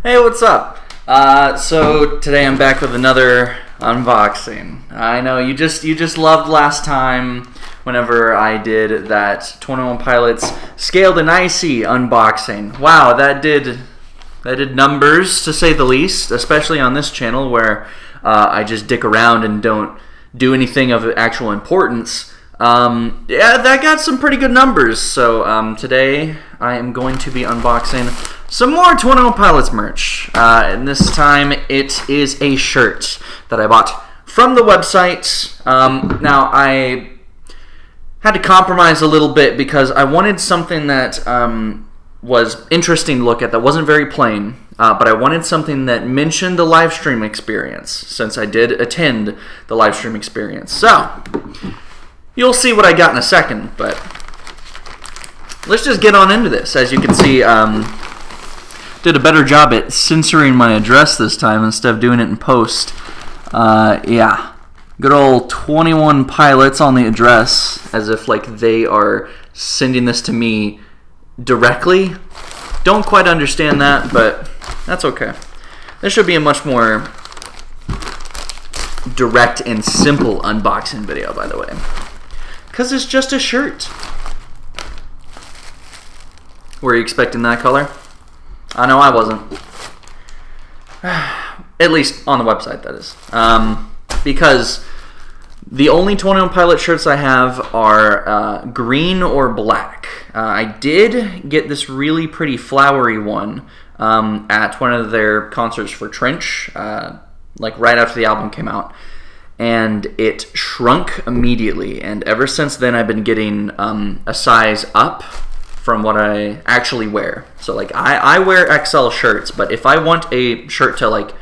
Hey, what's up? So today I'm back with another unboxing. I know you just loved last time whenever I did that 21 Pilots Scaled and Icy unboxing. Wow, that did numbers to say the least, especially on this channel where I just dick around and don't do anything of actual importance. Yeah, that got some pretty good numbers. So today I am going to be unboxing some more 21 Pilots merch. And this time it is a shirt that I bought from the website. Now I had to compromise a little bit because I wanted something that was interesting to look at, that wasn't very plain. But I wanted something that mentioned the live stream experience, since I did attend the live stream experience. So you'll see what I got in a second, but let's just get on into this. As you can see, did a better job at censoring my address this time instead of doing it in post. Yeah, good old 21 Pilots on the address, as if like they are sending this to me directly. Don't quite understand that, but that's okay. This should be a much more direct and simple unboxing video, by the way, because it's just a shirt. Were you expecting that color? I know I wasn't. At least on the website, that is. Because the only 21 Pilot shirts I have are green or black. I did get this really pretty flowery one at one of their concerts for Trench, like right after the album came out. And it shrunk immediately. And ever since then, I've been getting a size up from what I actually wear. So like I wear XL shirts, but if I want a shirt to like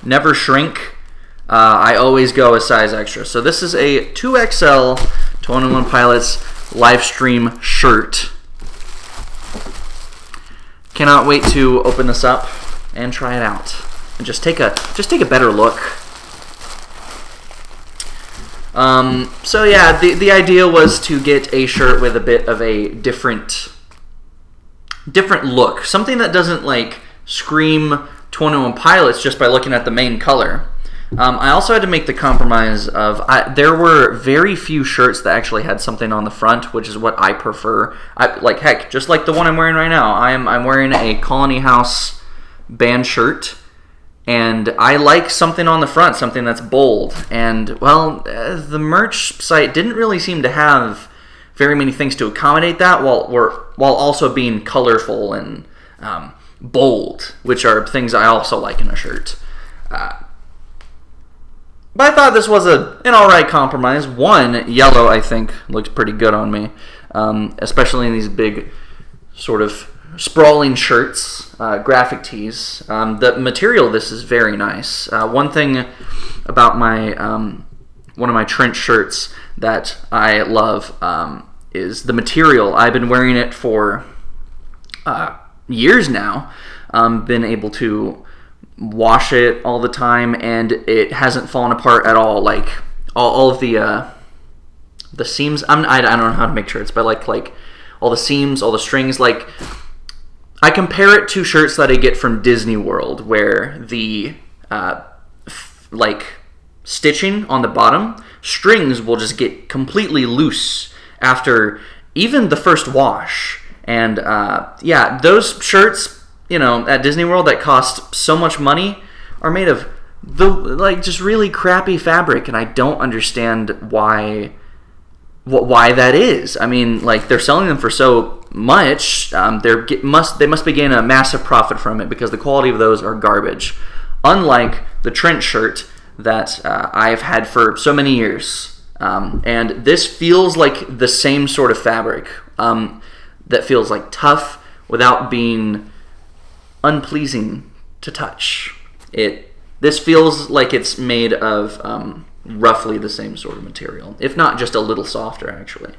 never shrink, I always go a size extra. So this is a 2XL 21 Pilots live stream shirt. Cannot wait to open this up and try it out and just take a better look. So yeah, the idea was to get a shirt with a bit of a different look, something that doesn't like scream 21 Pilots just by looking at the main color. I also had to make the compromise of there were very few shirts that actually had something on the front, which is what I prefer. Like heck, just like the one I'm wearing right now. I'm wearing a Colony House band shirt, and I like something on the front, something that's bold. And well, the merch site didn't really seem to have very many things to accommodate that, while also being colorful and bold, which are things I also like in a shirt. But I thought this was an alright compromise. One, yellow, I think, looks pretty good on me, especially in these big sort of sprawling shirts, graphic tees. The material of this is very nice. One thing about my one of my Trench shirts that I love is the material. I've been wearing it for years now. Been able to wash it all the time, and it hasn't fallen apart at all. Like all of the seams. I don't know how to make shirts, but like all the seams, all the strings. Like I compare it to shirts that I get from Disney World, where the like stitching on the bottom strings will just get completely loose after even the first wash. And yeah, those shirts, you know, at Disney World that cost so much money are made of just really crappy fabric, and I don't understand why that is. I mean, like, they're selling them for so much, they must be getting a massive profit from it, because the quality of those are garbage. Unlike the Trench shirt that I've had for so many years, and this feels like the same sort of fabric that feels like tough without being unpleasing to touch. This feels like it's made of roughly the same sort of material, if not just a little softer, actually.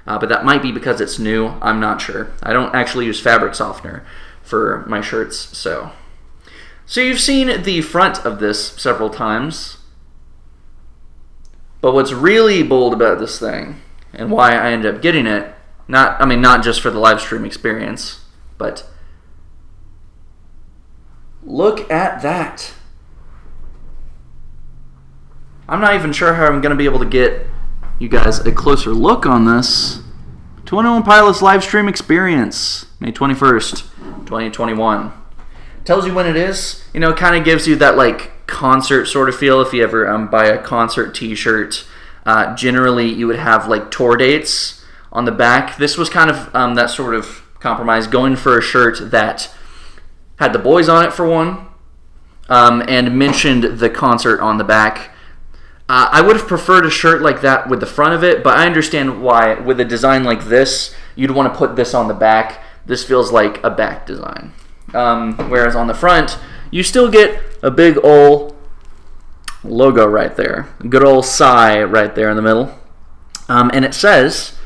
But that might be because it's new. I'm not sure. I don't actually use fabric softener for my shirts, so you've seen the front of this several times. But what's really bold about this thing, and why I ended up getting it, not just for the live stream experience, but Look at that. I'm not even sure how I'm going to be able to get you guys a closer look on this. 21 Pilots Livestream Experience, May 21st, 2021. Tells you when it is. You know, kind of gives you that like concert sort of feel if you ever buy a concert t-shirt. Generally, you would have like tour dates on the back. This was kind of that sort of compromise, going for a shirt that had the boys on it for one, and mentioned the concert on the back. I would have preferred a shirt like that with the front of it, but I understand why with a design like this, you'd want to put this on the back. This feels like a back design. Whereas on the front, you still get a big ol' logo right there. A good ol' sigh right there in the middle. And it says,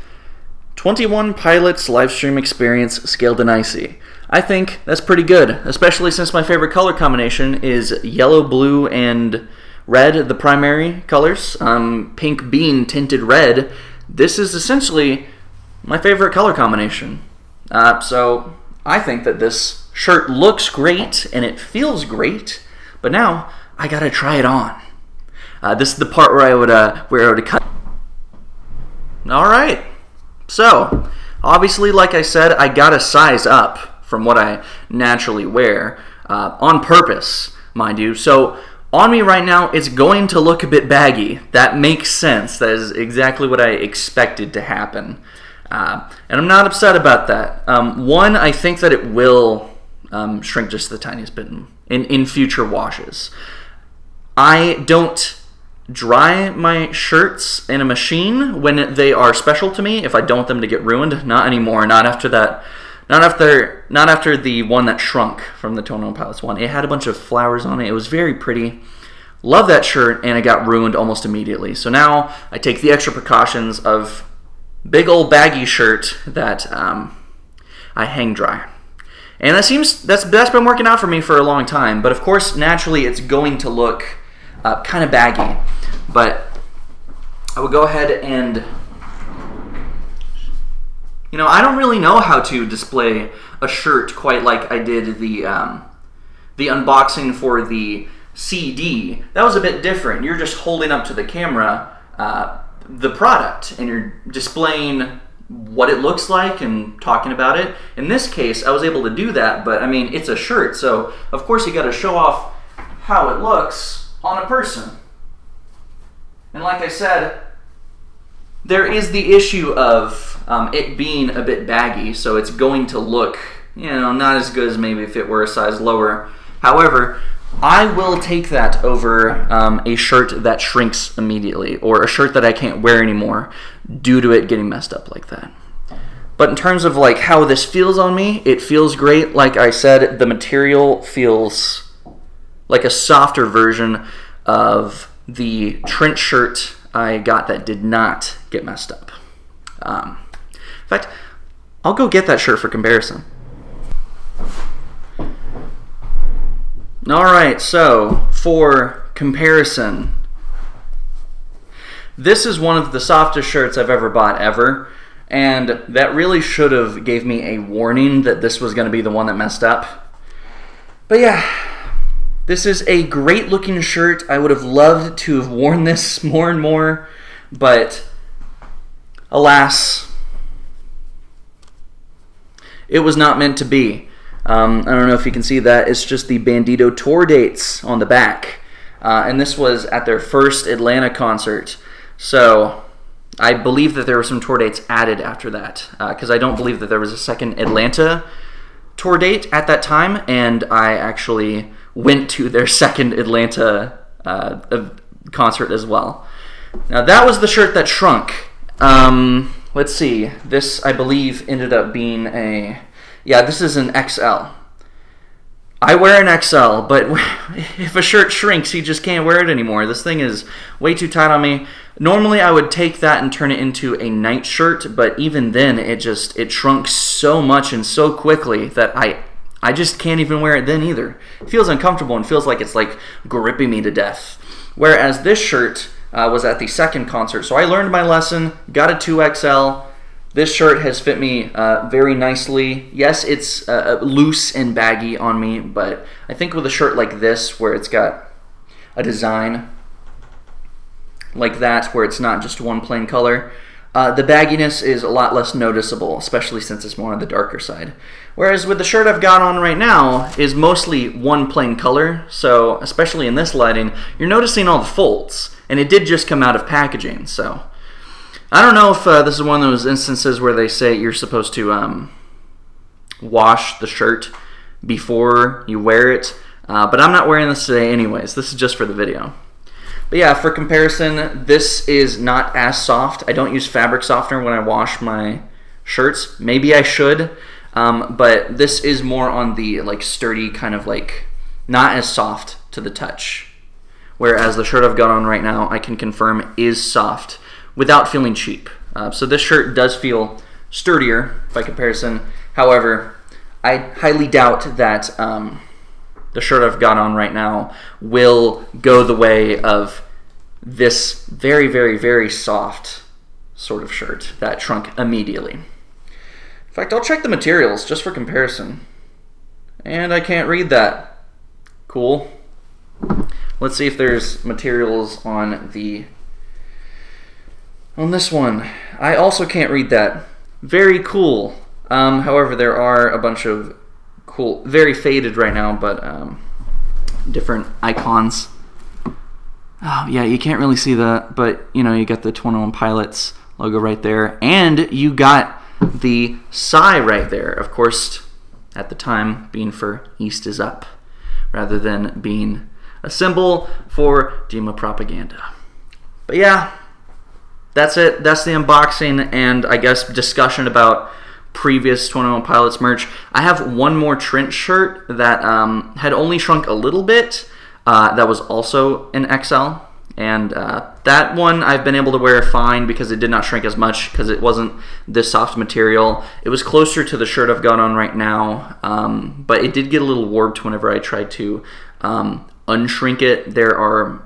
21 Pilots Livestream Experience Scaled and Icy. I think that's pretty good, especially since my favorite color combination is yellow, blue, and red, the primary colors. Pink bean tinted red. This is essentially my favorite color combination. So I think that this shirt looks great and it feels great, but now I gotta try it on. This is the part where I would cut. All right. So obviously, like I said, I gotta size up from what I naturally wear on purpose, mind you. So on me right now, it's going to look a bit baggy. That makes sense. That is exactly what I expected to happen. And I'm not upset about that. One, I think that it will shrink just the tiniest bit in future washes. I don't dry my shirts in a machine when they are special to me if I don't want them to get ruined. Not anymore. Not after that. Not after the one that shrunk from the 21 Pilots one. It had a bunch of flowers on it. It was very pretty. Love that shirt, and it got ruined almost immediately. So now I take the extra precautions of big old baggy shirt that I hang dry. And that's been working out for me for a long time. But of course, naturally, it's going to look kind of baggy. But I would go ahead and, you know, I don't really know how to display a shirt quite like I did the unboxing for the CD. That was a bit different. You're just holding up to the camera the product, and you're displaying what it looks like and talking about it. In this case, I was able to do that, but I mean, it's a shirt, so of course you got to show off how it looks on a person. And like I said, there is the issue of it being a bit baggy, so it's going to look, you know, not as good as maybe if it were a size lower. However, I will take that over a shirt that shrinks immediately, or a shirt that I can't wear anymore due to it getting messed up like that. But in terms of like how this feels on me, it feels great. Like I said, the material feels like a softer version of the trench shirt I got that did not get messed up. In fact, I'll go get that shirt for comparison. Alright, so for comparison, this is one of the softest shirts I've ever bought ever, and that really should have gave me a warning that this was going to be the one that messed up. But yeah, this is a great looking shirt. I would have loved to have worn this more and more, but alas, it was not meant to be. I don't know if you can see that. It's just the Bandito tour dates on the back. And this was at their first Atlanta concert. So I believe that there were some tour dates added after that, because I don't believe that there was a second Atlanta tour date at that time, and I actually went to their second Atlanta concert as well. Now that was the shirt that shrunk. Let's see. This, I believe, ended up being this is an XL. I wear an XL, but if a shirt shrinks, you just can't wear it anymore. This thing is way too tight on me. Normally, I would take that and turn it into a night shirt, but even then, it shrunk so much and so quickly that I just can't even wear it then either. It feels uncomfortable and feels like it's like gripping me to death. Whereas this shirt was at the second concert, so I learned my lesson, got a 2XL, This shirt has fit me very nicely. Yes, it's loose and baggy on me, but I think with a shirt like this, where it's got a design like that, where it's not just one plain color, the bagginess is a lot less noticeable, especially since it's more on the darker side. Whereas with the shirt I've got on right now is mostly one plain color, so especially in this lighting, you're noticing all the folds, and it did just come out of packaging, so I don't know if this is one of those instances where they say you're supposed to wash the shirt before you wear it, but I'm not wearing this today anyways. This is just for the video. But yeah, for comparison, this is not as soft. I don't use fabric softener when I wash my shirts. Maybe I should, but this is more on the like sturdy kind of like, not as soft to the touch. Whereas the shirt I've got on right now, I can confirm is soft without feeling cheap. So this shirt does feel sturdier by comparison. However, I highly doubt that the shirt I've got on right now will go the way of this very, very, very soft sort of shirt that shrunk immediately. In fact, I'll check the materials just for comparison. And I can't read that. Cool. Let's see if there's materials on this one. I also can't read that. Very cool. However, there are a bunch of cool, very faded right now, but different icons. Oh yeah, you can't really see that, but you know, you got the 21 Pilots logo right there, and you got the sigh right there. Of course, at the time, being for East is Up, rather than being a symbol for demo propaganda. But yeah, that's it. That's the unboxing and I guess discussion about previous 21 Pilots merch. I have one more trench shirt that had only shrunk a little bit. That was also an XL, and that one I've been able to wear fine because it did not shrink as much because it wasn't this soft material. It was closer to the shirt I've got on right now, but it did get a little warped whenever I tried to unshrink it. There are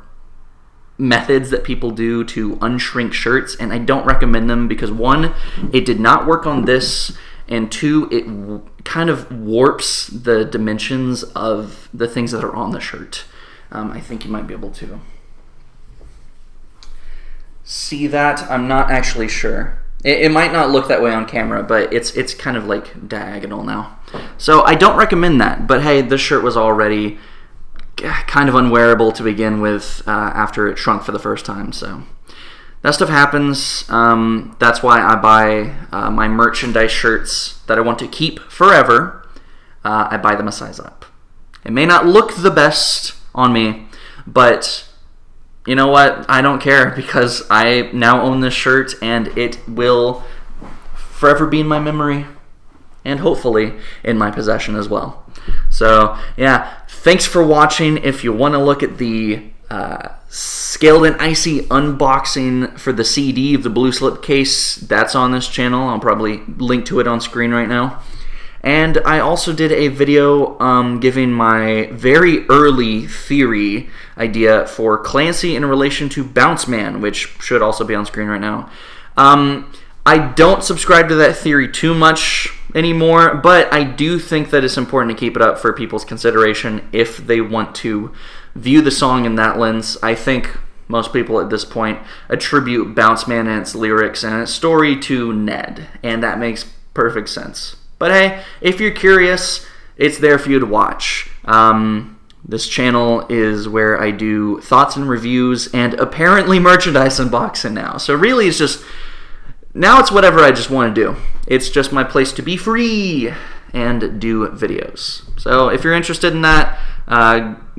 methods that people do to unshrink shirts, and I don't recommend them because one, it did not work on this, and two, it kind of warps the dimensions of the things that are on the shirt. I think you might be able to see that. I'm not actually sure. It might not look that way on camera, but it's kind of like diagonal now. So I don't recommend that, but hey, this shirt was already kind of unwearable to begin with after it shrunk for the first time, so that stuff happens. That's why I buy my merchandise shirts that I want to keep forever. I buy them a size up. It may not look the best on me, but you know what? I don't care because I now own this shirt and it will forever be in my memory and hopefully in my possession as well. So yeah, thanks for watching. If you want to look at the Scaled and Icy unboxing for the CD of the Blue Slip case, that's on this channel. I'll probably link to it on screen right now. And I also did a video giving my very early theory idea for Clancy in relation to Bounce Man, which should also be on screen right now. I don't subscribe to that theory too much anymore, but I do think that it's important to keep it up for people's consideration if they want to view the song in that lens. I think most people at this point attribute Bounce Man and its lyrics and its story to Ned, and that makes perfect sense. But hey, if you're curious, it's there for you to watch. This channel is where I do thoughts and reviews and apparently merchandise unboxing now. So really it's just, now it's whatever I just want to do. It's just my place to be free and do videos. So if you're interested in that,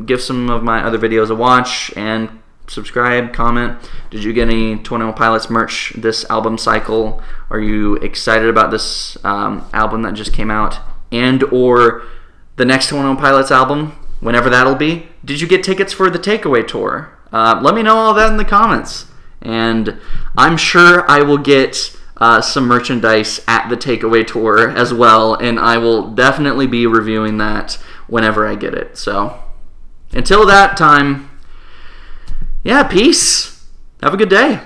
give some of my other videos a watch and subscribe, comment. Did you get any 21 Pilots merch this album cycle? Are you excited about this album that just came out and or the next 21 Pilots album, whenever that'll be? Did you get tickets for the Takeaway Tour? Let me know all that in the comments. And I'm sure I will get some merchandise at the Takeaway Tour as well, and I will definitely be reviewing that whenever I get it. So until that time, yeah, peace. Have a good day.